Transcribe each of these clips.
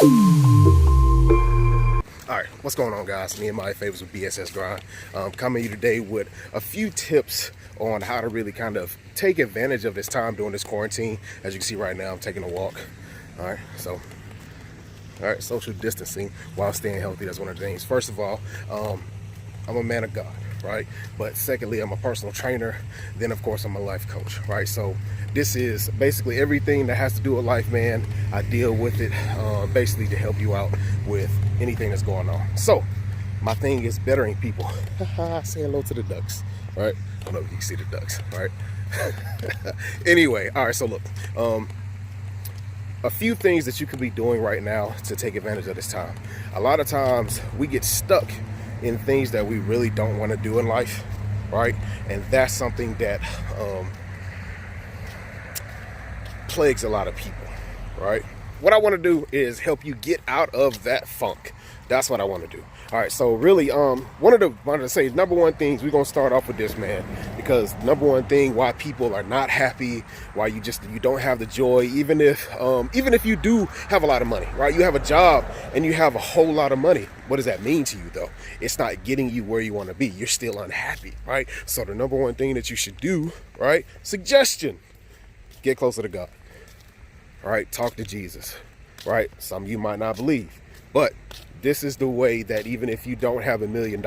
Alright, what's going on, guys? Me and my favorites with BSS Grind. Coming to you today with a few tips on how to really kind of take advantage of this time during this quarantine. As you can see right now, I'm taking a walk. Alright, social distancing while staying healthy, that's one of the things. First of all, I'm a man of God, right? But secondly, I'm a personal trainer. Then, of course, I'm a life coach, right? So this is basically everything that has to do with life, man. I deal with it basically to help you out with anything that's going on. So my thing is bettering people. Say hello to the ducks, right? I don't know if you can see the ducks, right? Anyway, all right, so look, a few things that you could be doing right now to take advantage of this time. A lot of times we get stuck in things that we really don't want to do in life, right? And that's something that plagues a lot of people, right? What I want to do is help you get out of that funk. That's what I want to do. All right, so really, wanted to say number one things. We're gonna start off with this, man, because number one thing why people are not happy, why you don't have the joy, even if you do have a lot of money, right? You have a job and you have a whole lot of money. What does that mean to you, though? It's not getting you where you want to be. You're still unhappy, right? So the number one thing that you should do, right? Suggestion: get closer to God. All right, talk to Jesus, right? Some of you might not believe, but this is the way that even if you don't have $1 million,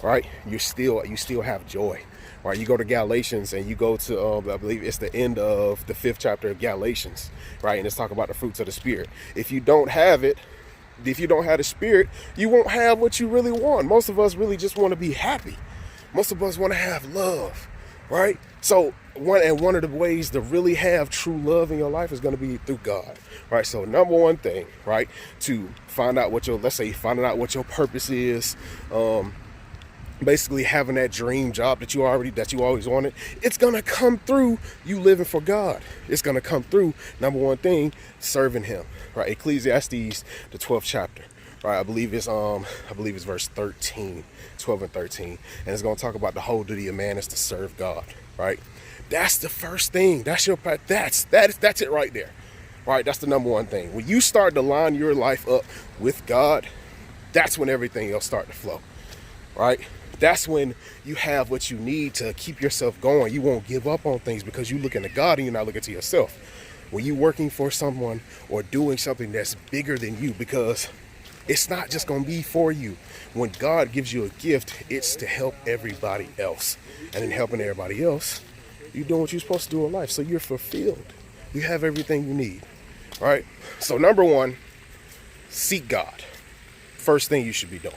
right, you still have joy, right? You go to Galatians and you go to, I believe it's the end of the 5th chapter of Galatians, right? And it's talking about the fruits of the Spirit. If you don't have it, if you don't have the Spirit, you won't have what you really want. Most of us really just want to be happy. Most of us want to have love, right? So one of the ways to really have true love in your life is going to be through God, right? So number one thing, right, to find out what finding out what your purpose is, basically having that dream job that you always wanted. It's going to come through you living for God. It's going to come through, number one thing, serving Him, right? Ecclesiastes, the 12th chapter. Right, I believe it's verse 13, 12 and 13, and it's going to talk about the whole duty of man is to serve God, right? That's the first thing. That's it right there, right? That's the number one thing. When you start to line your life up with God, that's when everything else start to flow, right? That's when you have what you need to keep yourself going. You won't give up on things because you're looking to God and you're not looking to yourself. When you're working for someone or doing something that's bigger than you, because it's not just going to be for you. When God gives you a gift, it's to help everybody else. And in helping everybody else, you're doing what you're supposed to do in life. So you're fulfilled. You have everything you need, right? So number one, seek God. First thing you should be doing,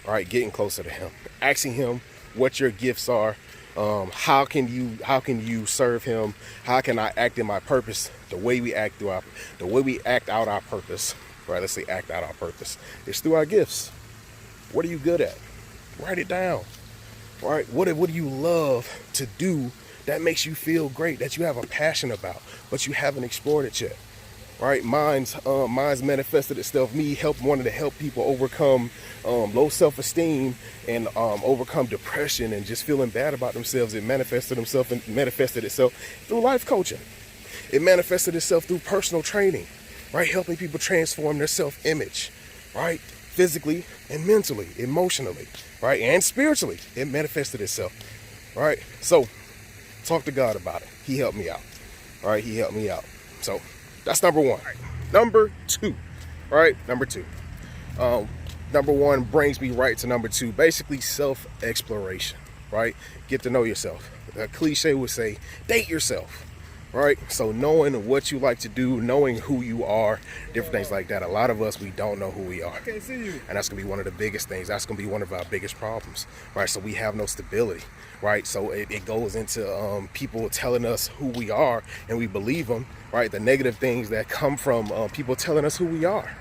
all right? Getting closer to Him. Asking Him what your gifts are. How can you serve Him? How can I act in my purpose? The way we act out our purpose. Right, let's say act out our purpose. It's through our gifts. What are you good at? Write it down. Right? What do you love to do that makes you feel great, that you have a passion about, but you haven't explored it yet? Right? Mine's manifested itself. Wanting to help people overcome low self-esteem and overcome depression and just feeling bad about themselves. It manifested itself through life coaching. It manifested itself through personal training. Right, helping people transform their self-image, right, physically and mentally, emotionally, right, and spiritually. It manifested itself, right. So, talk to God about it. He helped me out, right. He helped me out. So, that's number one. Right. Number two, right. Number one brings me right to number two. Basically, self-exploration, right. Get to know yourself. A cliche would say, date yourself. Right? So knowing what you like to do, knowing who you are, different things like that. A lot of us, we don't know who we are. I can't see you. And that's going to be one of the biggest things. That's going to be one of our biggest problems, right? So we have no stability, right? So it goes into people telling us who we are and we believe them, right? The negative things that come from people telling us who we are,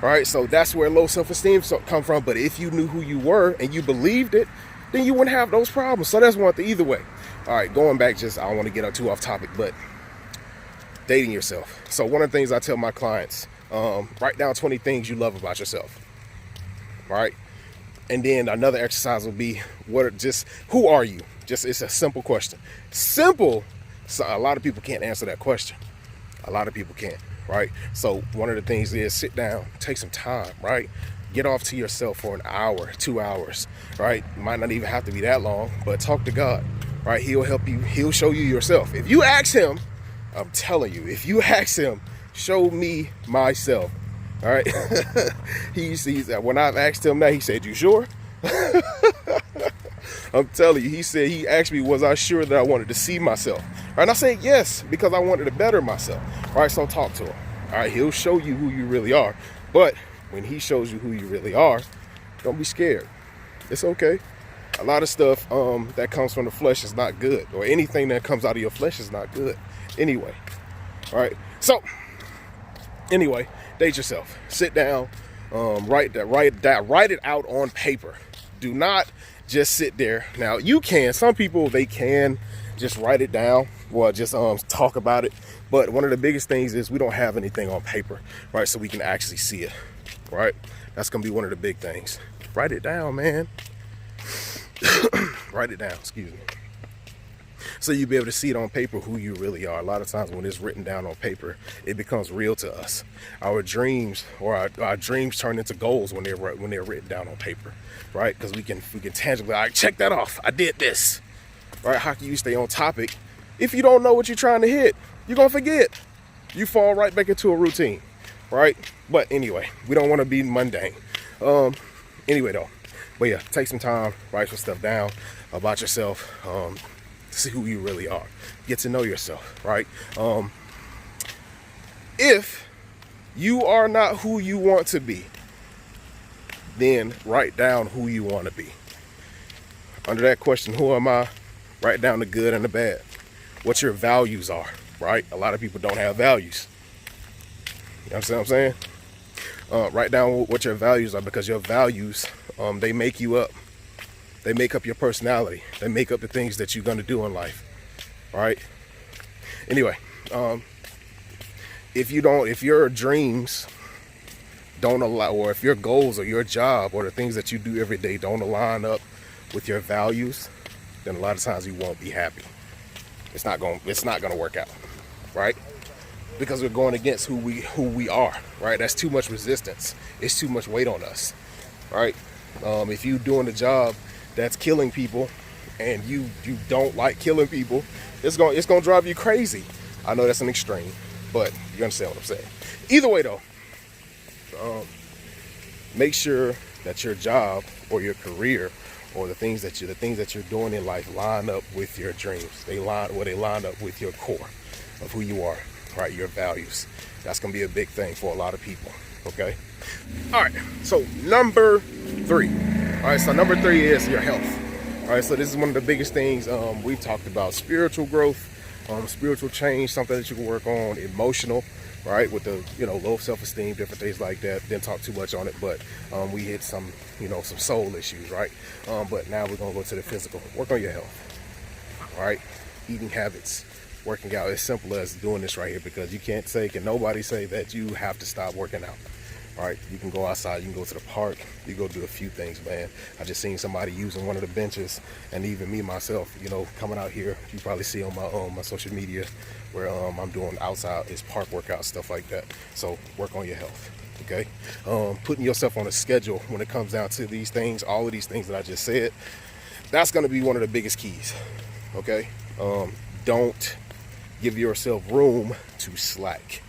right? So that's where low self-esteem come from. But if you knew who you were and you believed it, then you wouldn't have those problems. So that's one thing either way. All right, going back, I don't want to get too off topic, but dating yourself. So one of the things I tell my clients, write down 20 things you love about yourself, right? And then another exercise will be, who are you? It's a simple question. Simple. So a lot of people can't answer that question. A lot of people can't, right? So one of the things is sit down, take some time, right? Get off to yourself for an hour, 2 hours, right? It might not even have to be that long, but talk to God, right? He'll help you. He'll show you yourself. If you ask him, I'm telling you, if you ask him, show me myself, all right? He sees that. When I've asked him that, he said, you sure? I'm telling you, he asked me, was I sure that I wanted to see myself? Right? And I said, yes, because I wanted to better myself. All right, so talk to him. All right, he'll show you who you really are. But when he shows you who you really are, don't be scared. It's okay. A lot of stuff that comes from the flesh is not good, or anything that comes out of your flesh is not good anyway. All right, so anyway, date yourself. Sit down, write it out on paper. Do not just sit there. Now you can. Some people, they can just write it down or just talk about it. But one of the biggest things is we don't have anything on paper, right? So we can actually see it, right? That's gonna be one of the big things. Write it down, man. Write it down. Excuse me. So you'll be able to see it on paper who you really are. A lot of times when it's written down on paper, it becomes real to us. Our dreams or our dreams turn into goals when they're written down on paper, right? Because we can tangibly, all right, check that off. I did this, right? How can you stay on topic if you don't know what you're trying to hit? You're gonna forget. You fall right back into a routine, right? But anyway, we don't want to be mundane. Anyway though, but yeah, take some time, write some stuff down about yourself. See who you really are. Get to know yourself, right? If you are not who you want to be, then write down who you want to be. Under that question, who am I? Write down the good and the bad. What your values are, right? A lot of people don't have values. You understand what I'm saying? Write down what your values are, because your values, they make you up. They make up your personality. They make up the things that you're going to do in life. All right. Anyway, if your dreams don't allow, or if your goals or your job or the things that you do every day don't align up with your values, then a lot of times you won't be happy. It's not going to work out, right? Because we're going against who we are, right? That's too much resistance. It's too much weight on us, right? If you're doing a job that's killing people and you don't like killing people, it's gonna drive you crazy. I know that's an extreme, but you understand what I'm saying. Either way though, make sure that your job or your career or the things that you're doing in life line up with your dreams. They line up with your core of who you are, right? Your values. That's gonna be a big thing for a lot of people. Okay. All right. So number 3. All right, so number 3 is your health. All right, so this is one of the biggest things we've talked about: spiritual growth, spiritual change, something that you can work on, emotional, right, with the low self-esteem, different things like that. Didn't talk too much on it, but we hit some some soul issues, right? But now we're gonna go to the physical. Work on your health, all right? Eating habits, working out. As simple as doing this right here, because you can nobody say that you have to stop working out. All right, you can go outside, you can go to the park, you go do a few things, man. I just seen somebody using one of the benches, and even me myself, coming out here. You probably see on my social media where I'm doing outside is park workouts, stuff like that. So work on your health, okay? Putting yourself on a schedule when it comes down to these things, all of these things that I just said, that's gonna be one of the biggest keys, okay? Don't give yourself room to slack.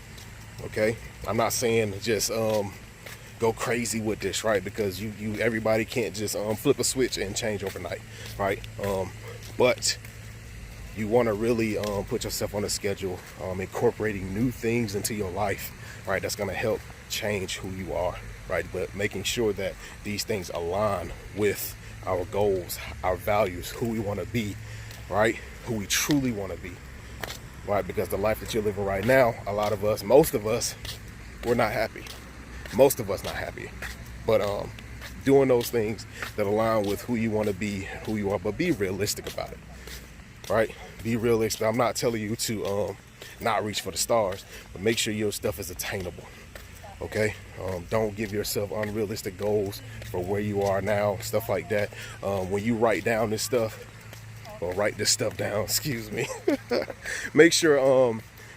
Okay, I'm not saying just go crazy with this, right? Because everybody can't just flip a switch and change overnight, right? But you want to really put yourself on a schedule, incorporating new things into your life, right? That's going to help change who you are, right? But making sure that these things align with our goals, our values, who we want to be, right? Who we truly want to be. Right, because the life that you're living right now, most of us, we're not happy. Most of us not happy. But doing those things that align with who you want to be, who you are, but be realistic about it. Right? Be realistic. I'm not telling you to not reach for the stars, but make sure your stuff is attainable. Okay? Don't give yourself unrealistic goals for where you are now, stuff like that. When you write down this stuff, or write this stuff down, excuse me. Make sure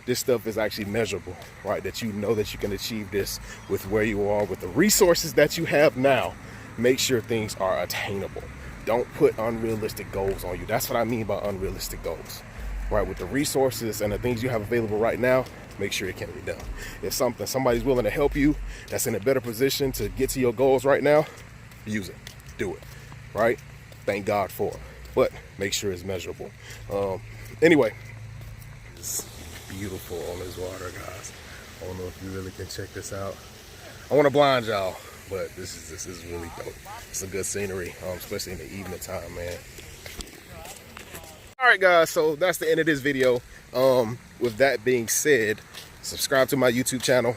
this stuff is actually measurable, right? That you know that you can achieve this with where you are, with the resources that you have now. Make sure things are attainable. Don't put unrealistic goals on you. That's what I mean by unrealistic goals, right? With the resources and the things you have available right now, make sure it can be done. If somebody's willing to help you, that's in a better position to get to your goals right now, use it, do it, right? Thank God for it, but make sure it's measurable. Anyway, it's beautiful on this water, guys. I don't know if you really can check this out. I want to blind y'all, but this is really dope. It's a good scenery, especially in the evening time, man. All right, guys, so that's the end of this video. With that being said, subscribe to my YouTube channel,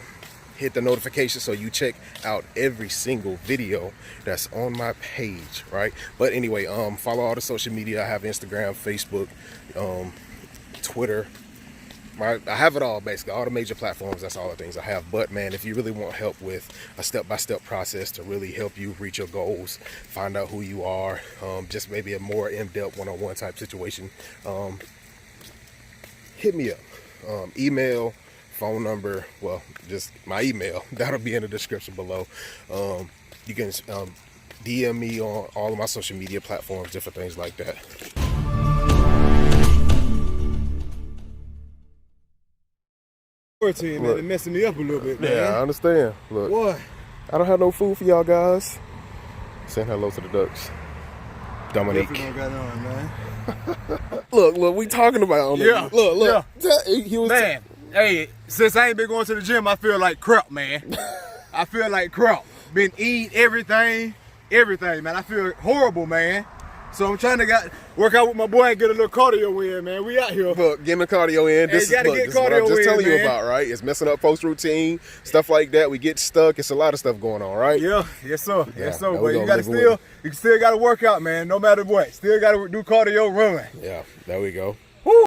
hit the notification so you check out every single video that's on my page, right? But anyway, follow all the social media. I have Instagram, Facebook, Twitter. I have it all, basically, all the major platforms. That's all the things I have. But man, if you really want help with a step-by-step process to really help you reach your goals, find out who you are, just maybe a more in-depth one-on-one type situation, hit me up. Email, phone number, well, just my email, that'll be in the description below. You can DM me on all of my social media platforms, different things like that. Man, they're messing me up a little bit, man. Yeah, I understand. Look, what? I don't have no food for y'all guys. Saying hello to the ducks. Dominique. Got on, man. Look, we talking about on yeah. Look. Yeah. He was man, hey, since I ain't been going to the gym, I feel like crap, man. I feel like crap. Been eating everything, man. I feel horrible, man. So I'm trying to work out with my boy and get a little cardio in, man. We out here. Look, getting the cardio in. This is what I'm just telling you about, right? It's messing up post routine, stuff like that. We get stuck. It's a lot of stuff going on, right? Yeah, yes sir, yes sir. But you still gotta work out, man. No matter what, still gotta do cardio, run. Yeah, there we go.